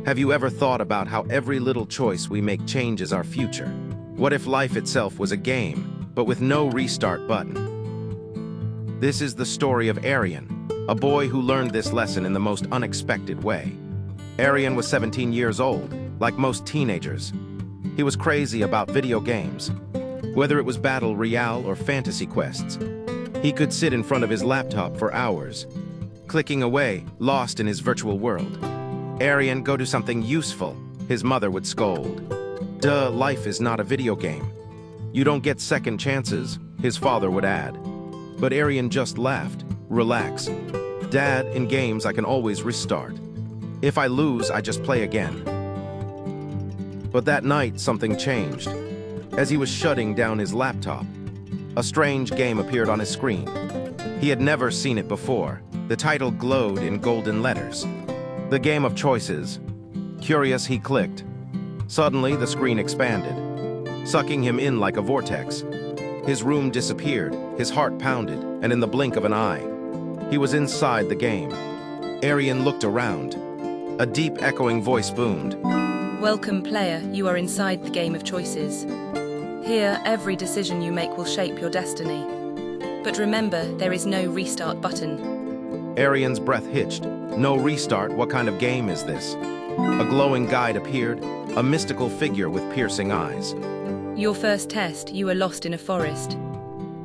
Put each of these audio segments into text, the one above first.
Have you ever thought about how every little choice we make changes our future? What if life itself was a game, but with no restart button? This is the story of 𝗿𝗺𝗺, a boy who learned this lesson in the most unexpected way. 𝗿𝗺𝗺 was 17 years old, like most teenagers. He was crazy about video games. Whether it was Battle Royale or fantasy quests, he could sit in front of his laptop for hours, clicking away, lost in his virtual world. 𝗿𝗺𝗺, go do something useful, his mother would scold. Duh, life is not a video game. You don't get second chances, his father would add. But 𝗿𝗺𝗺 just laughed. Relax. Dad, in games I can always restart. If I lose, I just play again. But that night, something changed. As he was shutting down his laptop, a strange game appeared on his screen. He had never seen it before. The title glowed in golden letters. The game of choices. Curious, he clicked. Suddenly, the screen expanded, sucking him in like a vortex. His room disappeared, his heart pounded, and in the blink of an eye, he was inside the game. 𝗿𝗺𝗺 looked around. A deep, echoing voice boomed. Welcome, player. You are inside the game of choices. Here, every decision you make will shape your destiny. But remember, there is no restart button. 𝗿𝗺𝗺's breath hitched. No restart? What kind of game is this? A glowing guide appeared, a mystical figure with piercing eyes. Your first test, you are lost in a forest.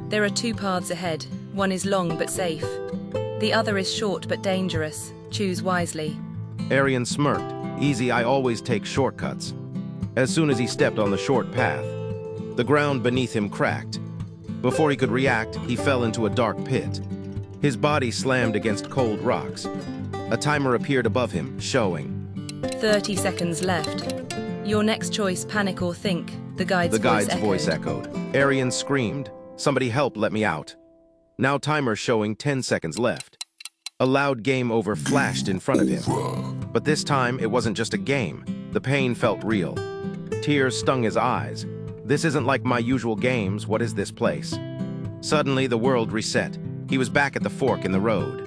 There are two paths ahead. One is long but safe. The other is short but dangerous. Choose wisely. 𝗿𝗺𝗺 smirked. Easy, I always take shortcuts. As soon as he stepped on the short path, the ground beneath him cracked. Before he could react, he fell into a dark pit. His body slammed against cold rocks. A timer appeared above him, showing 30 seconds left. Your next choice, panic or think, the guide's voice echoed. 𝗿𝗺𝗺 screamed, somebody help, let me out. Now timer showing 10 seconds left. A loud game over flashed in front of him. But this time, it wasn't just a game. The pain felt real. Tears stung his eyes. This isn't like my usual games, what is this place? Suddenly, the world reset. He was back at the fork in the road.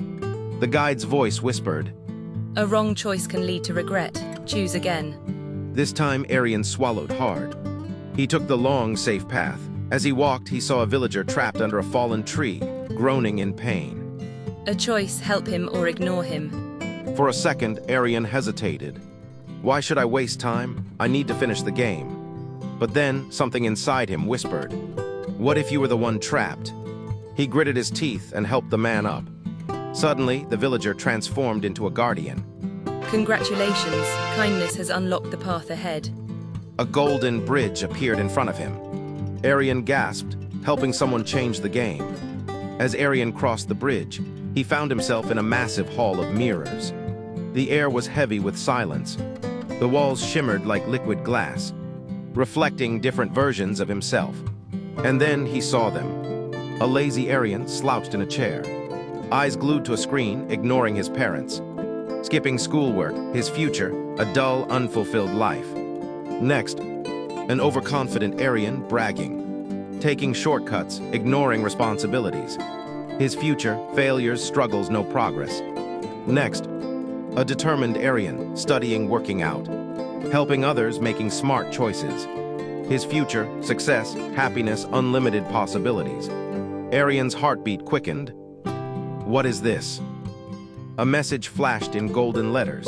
The guide's voice whispered, a wrong choice can lead to regret. Choose again. This time, 𝗿𝗺𝗺 swallowed hard. He took the long, safe path. As he walked, he saw a villager trapped under a fallen tree, groaning in pain. A choice, help him or ignore him. For a second, 𝗿𝗺𝗺 hesitated. Why should I waste time? I need to finish the game. But then, something inside him whispered, what if you were the one trapped? He gritted his teeth and helped the man up. Suddenly, the villager transformed into a guardian. Congratulations, kindness has unlocked the path ahead. A golden bridge appeared in front of him. 𝗿𝗺𝗺𝗺 gasped, helping someone change the game. As 𝗿𝗺𝗺𝗺 crossed the bridge, he found himself in a massive hall of mirrors. The air was heavy with silence. The walls shimmered like liquid glass, reflecting different versions of himself. And then he saw them. A lazy 𝗿𝗺𝗺𝗺 slouched in a chair, eyes glued to a screen, ignoring his parents. Skipping schoolwork, his future, a dull, unfulfilled life. Next, an overconfident 𝗿𝗺𝗺𝗺 bragging, taking shortcuts, ignoring responsibilities. His future, failures, struggles, no progress. Next, a determined 𝗿𝗺𝗺𝗺 studying, working out, helping others, making smart choices. His future, success, happiness, unlimited possibilities. 𝗿𝗺𝗺𝗺's heartbeat quickened. What is this? A message flashed in golden letters.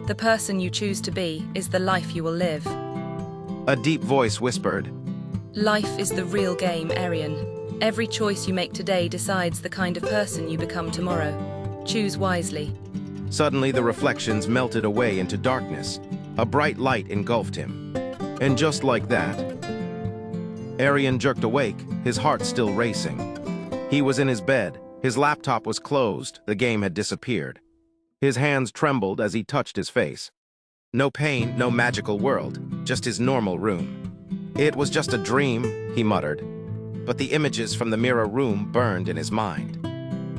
The person you choose to be is the life you will live. A deep voice whispered, Life is the real game, 𝗿𝗺𝗺𝗺. Every choice you make today decides the kind of person you become tomorrow. Choose wisely. Suddenly, the reflections melted away into darkness. A bright light engulfed him. And just like that, 𝗿𝗺𝗺𝗺 jerked awake, his heart still racing. He was in his bed. His laptop was closed. The game had disappeared. His hands trembled as he touched his face. No pain, no magical world, just his normal room. It was just a dream, he muttered. But the images from the mirror room burned in his mind.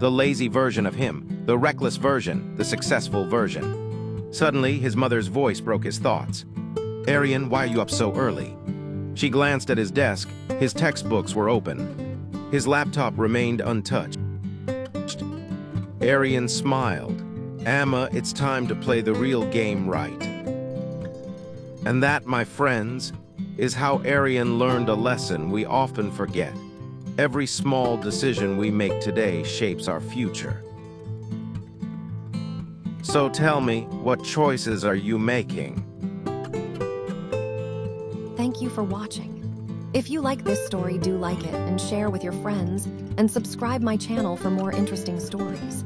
The lazy version of him, the reckless version, the successful version. Suddenly, his mother's voice broke his thoughts. 𝗿𝗺𝗺𝗺, why are you up so early? She glanced at his desk. His textbooks were open. His laptop remained untouched. 𝗿𝗺𝗺𝗺𝗺 smiled. Amma, it's time to play the real game right. And that, my friends, is how Aryan learned a lesson we often forget. Every small decision we make today shapes our future. So tell me, what choices are you making? Thank you for watching. If you like this story, do like it and share with your friends, and subscribe my channel for more interesting stories.